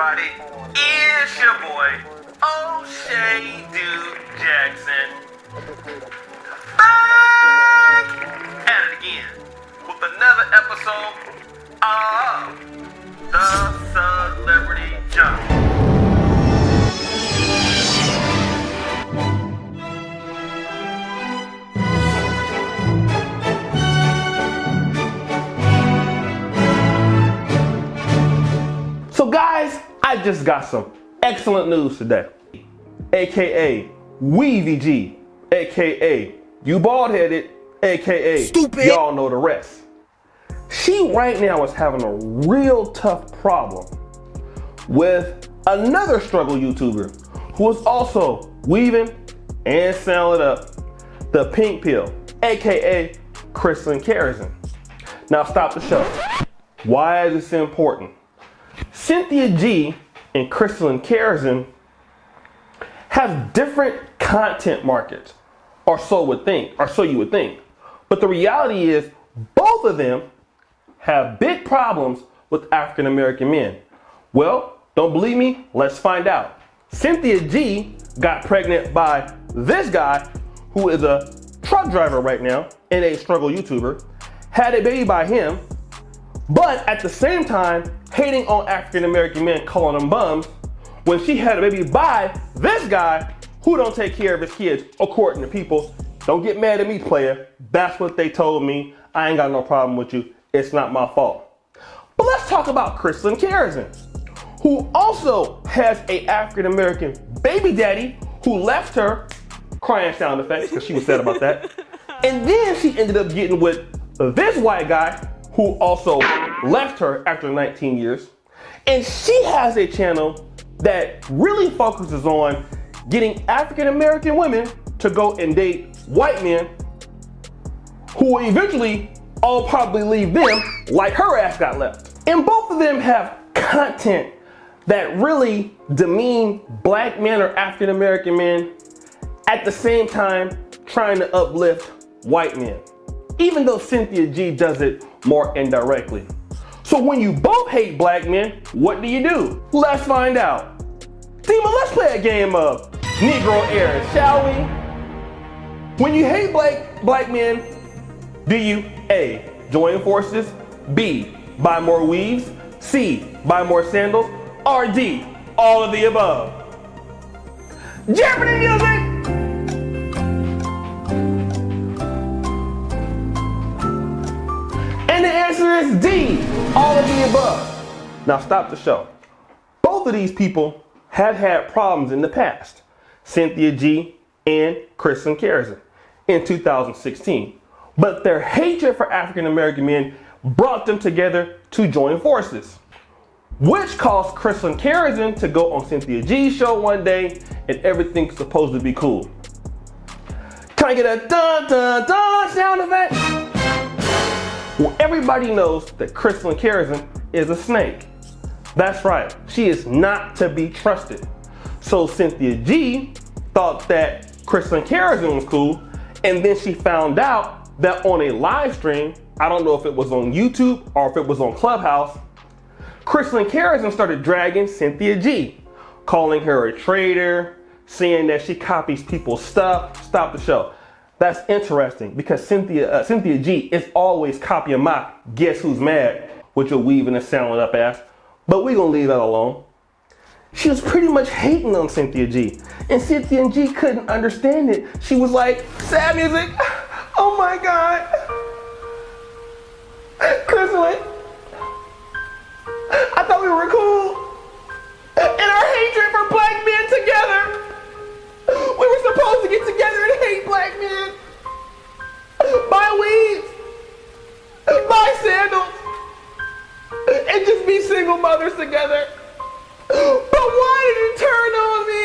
everybody, it's your boy, O'Shea Dude Jackson. Back at it again with another episode of The Celebrity Jump. So guys, I just got some excellent news today. AKA Weavy G, AKA you bald headed, AKA stupid. Y'all know the rest. She right now is having a real tough problem with another struggle YouTuber who is also weaving and selling up the pink pill, AKA Christelyn Karazin. Now stop the show. Why is this important? Cynthia G and Christelyn Karazin have different content markets, or so you would think. But the reality is both of them have big problems with African American men. Well, don't believe me? Let's find out. Cynthia G got pregnant by this guy who is a truck driver right now and a struggle YouTuber, had a baby by him, but at the same time hating on African American men, calling them bums, when she had a baby by this guy who don't take care of his kids, according to people. Don't get mad at me, player. That's what they told me. I ain't got no problem with you. It's not my fault. But let's talk about Christelyn Karazin, who also has a African American baby daddy who left her, crying sound effects because she was sad about that. And then she ended up getting with this white guy who also left her after 19 years. And she has a channel that really focuses on getting African American women to go and date white men who will eventually all probably leave them like her ass got left. And both of them have content that really demean black men or African American men, at the same time trying to uplift white men, even though Cynthia G does it more indirectly. So when you both hate black men, what do? Let's find out. Dima, let's play a game of Negro Air, shall we? When you hate black men, do you A, join forces, B, buy more weaves, C, buy more sandals, or D, all of the above? Jeopardy music! And the answer is D, all of the above. Now stop the show. Both of these people have had problems in the past, Cynthia G and Christelyn Karazin, in 2016. But their hatred for African American men brought them together to join forces, which caused Christelyn Karazin to go on Cynthia G's show one day and everything's supposed to be cool. Can I get a dun dun dun sound effect? Well, everybody knows that Christelyn Karazin is a snake. That's right, she is not to be trusted. So Cynthia G thought that Christelyn Karazin was cool, and then she found out that on a live stream, I don't know if it was on YouTube or if it was on Clubhouse, Christelyn Karazin started dragging Cynthia G, calling her a traitor, saying that she copies people's stuff. Stop the show. That's interesting because Cynthia G is always copying my Guess Who's Mad with your weaving and sounding up ass. But we're gonna leave that alone. She was pretty much hating on Cynthia G, and Cynthia G couldn't understand it. She was like, sad music, oh my God. Christelyn, I thought we were cool. And our hatred for black men together, we were supposed to get together and hate black men. Buy weaves, buy sandals, and just be single mothers together. But why did you turn on me?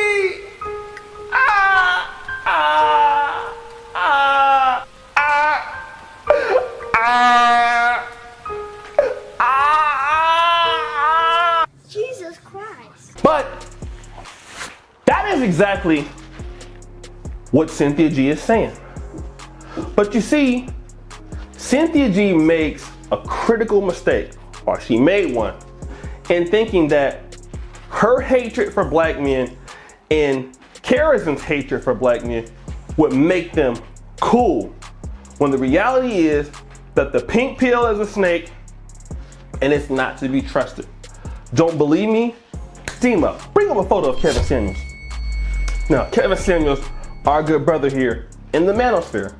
Jesus Christ. But that is exactly what Cynthia G is saying. But you see, Cynthia G makes a critical mistake, or she made one, in thinking that her hatred for black men and Karazin's hatred for black men would make them cool, when the reality is that the pink pill is a snake and it's not to be trusted. Don't believe me? Steam up. Bring up a photo of Kevin Samuels. Now, Kevin Samuels, our good brother here in the manosphere,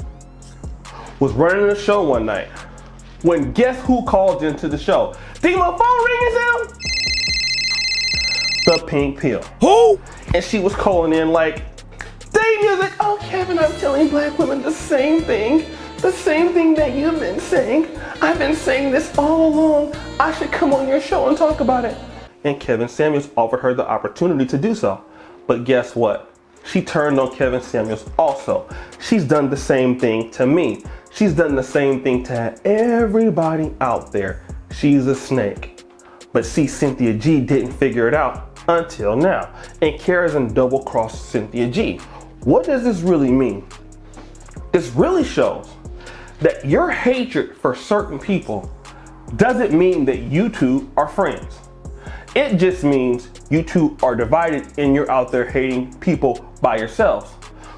was running a show one night when guess who called into the show? Steam up, phone ringing sound? The pink pill. Who? And she was calling in like, Day Music, oh Kevin, I'm telling black women the same thing that you've been saying. I've been saying this all along. I should come on your show and talk about it. And Kevin Samuels offered her the opportunity to do so. But guess what? She turned on Kevin Samuels also. She's done the same thing to me. She's done the same thing to everybody out there. She's a snake. But see, Cynthia G didn't figure it out until now. And Karazin double-crossed Cynthia G. What does this really mean? This really shows that your hatred for certain people doesn't mean that you two are friends. It just means you two are divided and you're out there hating people by yourselves.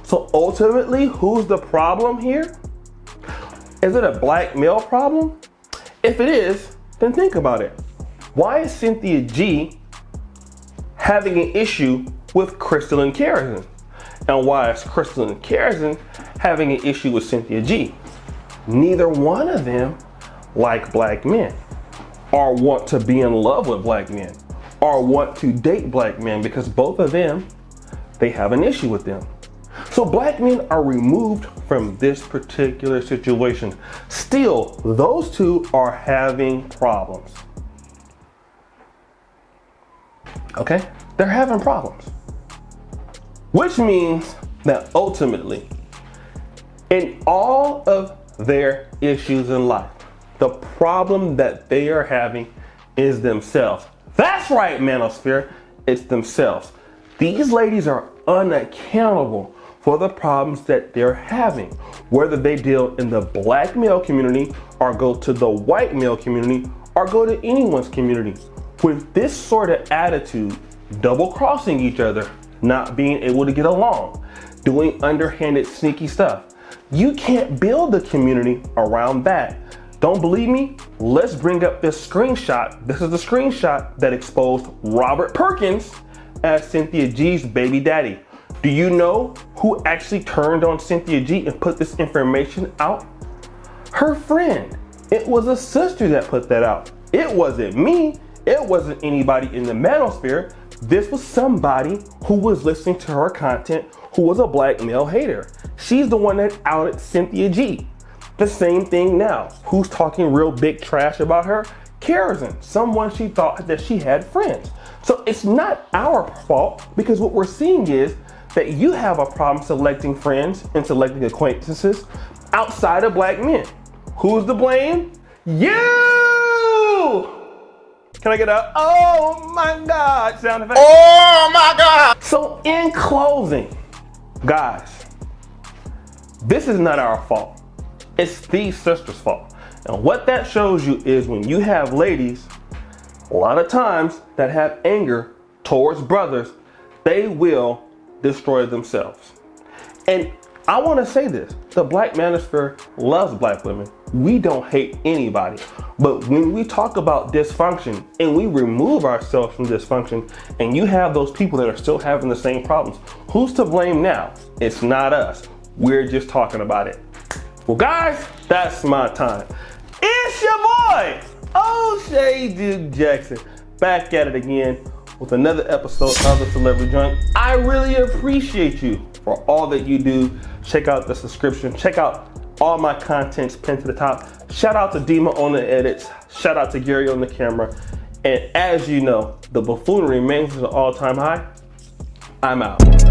So ultimately, who's the problem here? Is it a black male problem? If it is, then think about it. Why is Cynthia G having an issue with Christelyn Karazin? And why is Christelyn Karazin having an issue with Cynthia G? Neither one of them like black men, or want to be in love with black men, or want to date black men, because both of them, they have an issue with them. So black men are removed from this particular situation. Still, those two are having problems. Okay? They're having problems. Which means that ultimately, in all of their issues in life, the problem that they are having is themselves. That's right, manosphere, it's themselves. These ladies are unaccountable for the problems that they're having, whether they deal in the black male community or go to the white male community or go to anyone's community. With this sort of attitude, double crossing each other, not being able to get along, doing underhanded, sneaky stuff, you can't build a community around that. Don't believe me? Let's bring up this screenshot. This is the screenshot that exposed Robert Perkins as Cynthia G's baby daddy. Do you know who actually turned on Cynthia G and put this information out? Her friend. It was a sister that put that out. It wasn't me. It wasn't anybody in the manosphere. This was somebody who was listening to her content who was a black male hater. She's the one that outed Cynthia G. The same thing now. Who's talking real big trash about her? Karazin, someone she thought that she had friends. So it's not our fault, because what we're seeing is that you have a problem selecting friends and selecting acquaintances outside of black men. Who's to blame? You! Can I get a oh my God sound effect? Oh my God! So in closing, guys, this is not our fault. It's these sisters' fault. And what that shows you is when you have ladies, a lot of times that have anger towards brothers, they will destroy themselves. And I want to say this, the black manosphere loves black women. We don't hate anybody. But when we talk about dysfunction and we remove ourselves from dysfunction, and you have those people that are still having the same problems, who's to blame now? It's not us. We're just talking about it. Well, guys, that's my time. It's your boy, O'Shea Duke Jackson, back at it again with another episode of The Celebrity Joint. I really appreciate you for all that you do. Check out the subscription. Check out all my contents pinned to the top. Shout out to Dima on the edits. Shout out to Gary on the camera. And as you know, the buffoonery remains at an all-time high. I'm out.